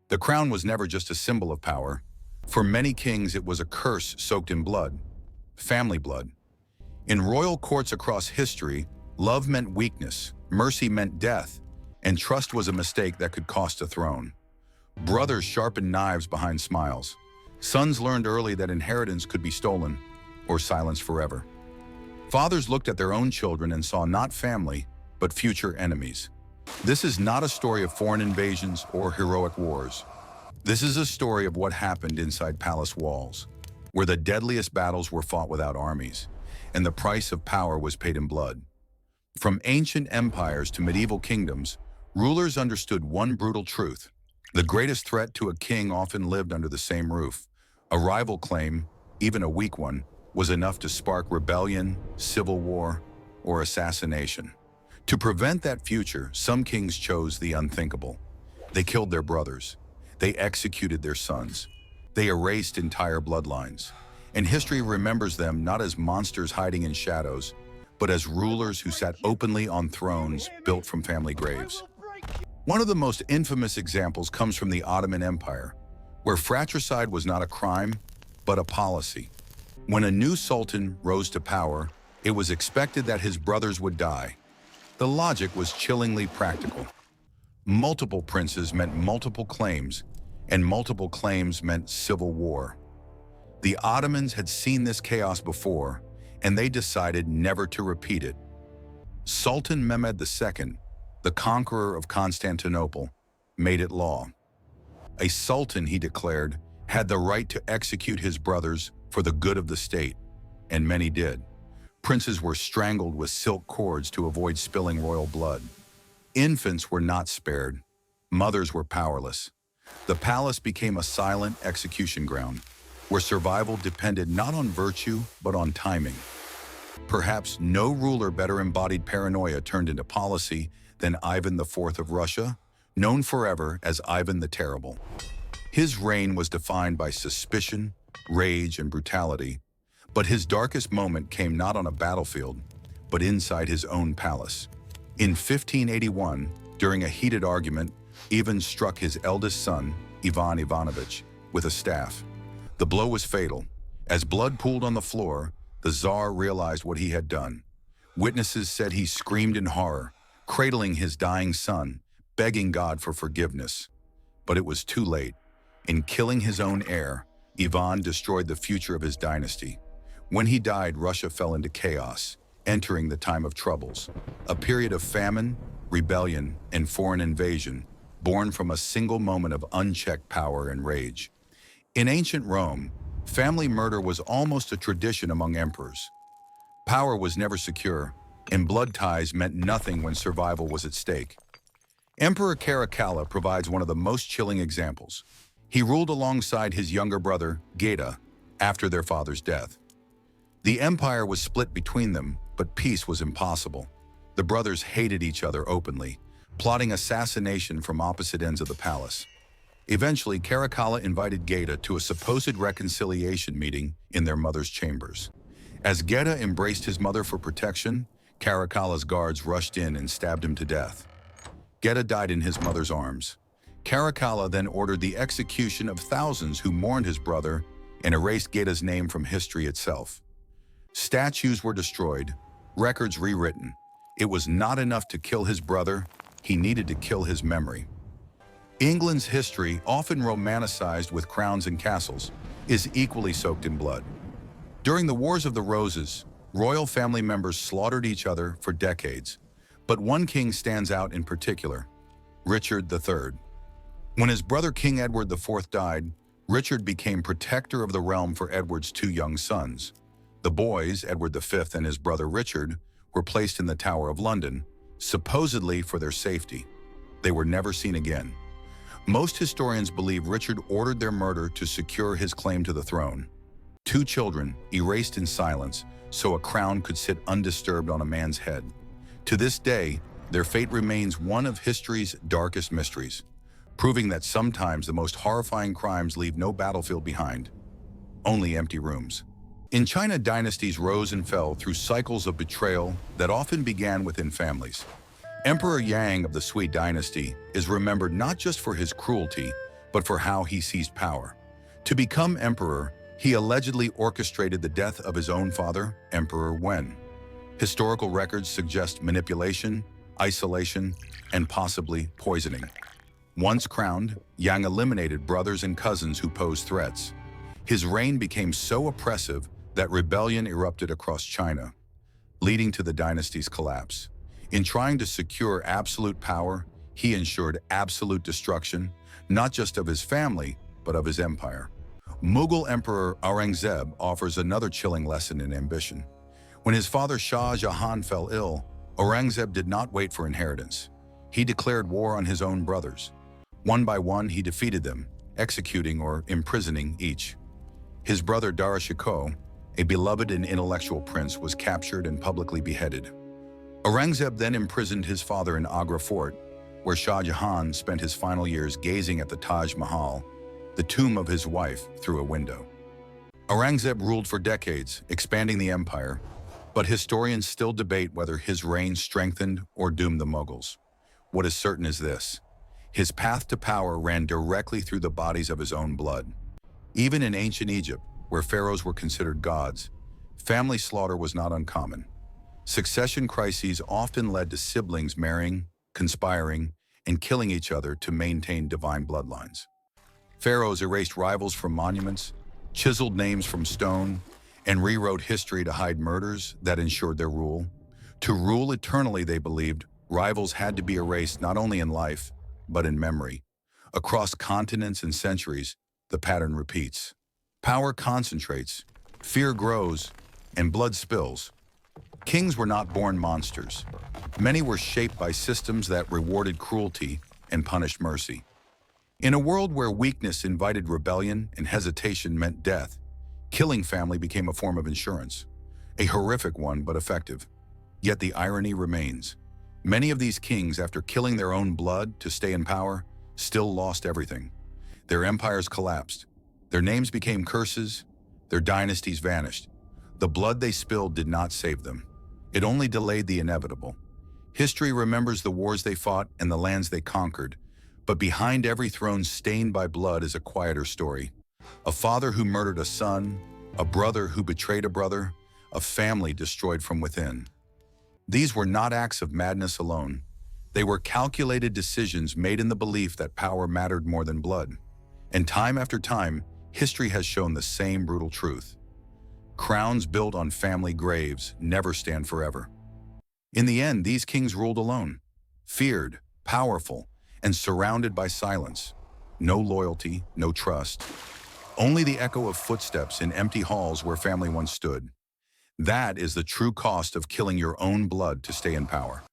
The crown was never just a symbol of power. For many kings, it was a curse soaked in blood, family blood. In royal courts across history, love meant weakness, mercy meant death, and trust was a mistake that could cost a throne. Brothers sharpened knives behind smiles. Sons learned early that inheritance could be stolen or silenced forever. Fathers looked at their own children and saw not family, but future enemies. This is not a story of foreign invasions or heroic wars. This is a story of what happened inside palace walls, where the deadliest battles were fought without armies, and the price of power was paid in blood. From ancient empires to medieval kingdoms, rulers understood one brutal truth. The greatest threat to a king often lived under the same roof. A rival claim, even a weak one, was enough to spark rebellion, civil war, or assassination. To prevent that future, some kings chose the unthinkable. They killed their brothers. They executed their sons. They erased entire bloodlines. And history remembers them not as monsters hiding in shadows, but as rulers who sat openly on thrones built from family graves. One of the most infamous examples comes from the Ottoman Empire, where fratricide was not a crime, but a policy. When a new sultan rose to power, it was expected that his brothers would die. The logic was chillingly practical. Multiple princes meant multiple claims, and multiple claims meant civil war. The Ottomans had seen this chaos before, and they decided never to repeat it. Sultan Mehmed II, the conqueror of Constantinople, made it law. A sultan, he declared, had the right to execute his brothers for the good of the state, and many did. Princes were strangled with silk cords to avoid spilling royal blood. Infants were not spared. Mothers were powerless. The palace became a silent execution ground, where survival depended not on virtue, but on timing. Perhaps no ruler better embodied paranoia turned into policy than Ivan IV of Russia, known forever as Ivan the Terrible. His reign was defined by suspicion, rage, and brutality, but his darkest moment came not on a battlefield, but inside his own palace. In 1581, during a heated argument, Ivan struck his eldest son, Ivan Ivanovich, with a staff. The blow was fatal. As blood pooled on the floor, the Tsar realized what he had done. Witnesses said he screamed in horror, cradling his dying son, begging God for forgiveness. But it was too late. In killing his own heir, Ivan destroyed the future of his dynasty. When he died, Russia fell into chaos, entering the time of troubles, a period of famine, rebellion, and foreign invasion, born from a single moment of unchecked power and rage. In ancient Rome, family murder was almost a tradition among emperors. Power was never secure, and blood ties meant nothing when survival was at stake. Emperor Caracalla provides one of the most chilling examples. He ruled alongside his younger brother, Geta, after their father's death. The empire was split between them, but peace was impossible. The brothers hated each other openly, plotting assassination from opposite ends of the palace. Eventually, Caracalla invited Geta to a supposed reconciliation meeting in their mother's chambers. As Geta embraced his mother for protection, Caracalla's guards rushed in and stabbed him to death. Geta died in his mother's arms. Caracalla then ordered the execution of thousands who mourned his brother and erased Geta's name from history itself. Statues were destroyed, records rewritten. It was not enough to kill his brother, he needed to kill his memory. England's history, often romanticized with crowns and castles, is equally soaked in blood. During the Wars of the Roses, royal family members slaughtered each other for decades. But one king stands out in particular, Richard III. When his brother King Edward IV died, Richard became protector of the realm for Edward's two young sons. The boys, Edward V and his brother Richard, were placed in the Tower of London, supposedly for their safety. They were never seen again. Most historians believe Richard ordered their murder to secure his claim to the throne. Two children, erased in silence, so a crown could sit undisturbed on a man's head. To this day, their fate remains one of history's darkest mysteries, proving that sometimes the most horrifying crimes leave no battlefield behind, only empty rooms. In China, dynasties rose and fell through cycles of betrayal that often began within families. Emperor Yang of the Sui dynasty is remembered not just for his cruelty, but for how he seized power. To become emperor, he allegedly orchestrated the death of his own father, Emperor Wen. Historical records suggest manipulation, isolation, and possibly poisoning. Once crowned, Yang eliminated brothers and cousins who posed threats. His reign became so oppressive that rebellion erupted across China, leading to the dynasty's collapse. In trying to secure absolute power, he ensured absolute destruction, not just of his family, but of his empire. Mughal Emperor Aurangzeb offers another chilling lesson in ambition. When his father Shah Jahan fell ill, Aurangzeb did not wait for inheritance. He declared war on his own brothers. One by one, he defeated them, executing or imprisoning each. His brother Dara Shikoh, a beloved and intellectual prince, was captured and publicly beheaded. Aurangzeb then imprisoned his father in Agra Fort, where Shah Jahan spent his final years gazing at the Taj Mahal, the tomb of his wife, through a window. Aurangzeb ruled for decades, expanding the empire, but historians still debate whether his reign strengthened or doomed the Mughals. What is certain is this: his path to power ran directly through the bodies of his own blood. Even in ancient Egypt, where pharaohs were considered gods, family slaughter was not uncommon. Succession crises often led to siblings marrying, conspiring, and killing each other to maintain divine bloodlines. Pharaohs erased rivals from monuments, chiseled names from stone, and rewrote history to hide murders that ensured their rule. To rule eternally, they believed, rivals had to be erased not only in life, but in memory. Across continents and centuries, the pattern repeats. Power concentrates, fear grows, and blood spills. Kings were not born monsters. Many were shaped by systems that rewarded cruelty and punished mercy. In a world where weakness invited rebellion and hesitation meant death, killing family became a form of insurance. A horrific one, but effective. Yet the irony remains. Many of these kings, after killing their own blood to stay in power, still lost everything. Their empires collapsed. Their names became curses. Their dynasties vanished. The blood they spilled did not save them. It only delayed the inevitable. History remembers the wars they fought and the lands they conquered, but behind every throne stained by blood is a quieter story. A father who murdered a son, a brother who betrayed a brother, a family destroyed from within. These were not acts of madness alone. They were calculated decisions made in the belief that power mattered more than blood. And time after time, history has shown the same brutal truth. Crowns built on family graves never stand forever. In the end, these kings ruled alone, feared, powerful, and surrounded by silence. No loyalty, no trust. Only the echo of footsteps in empty halls where family once stood. That is the true cost of killing your own blood to stay in power.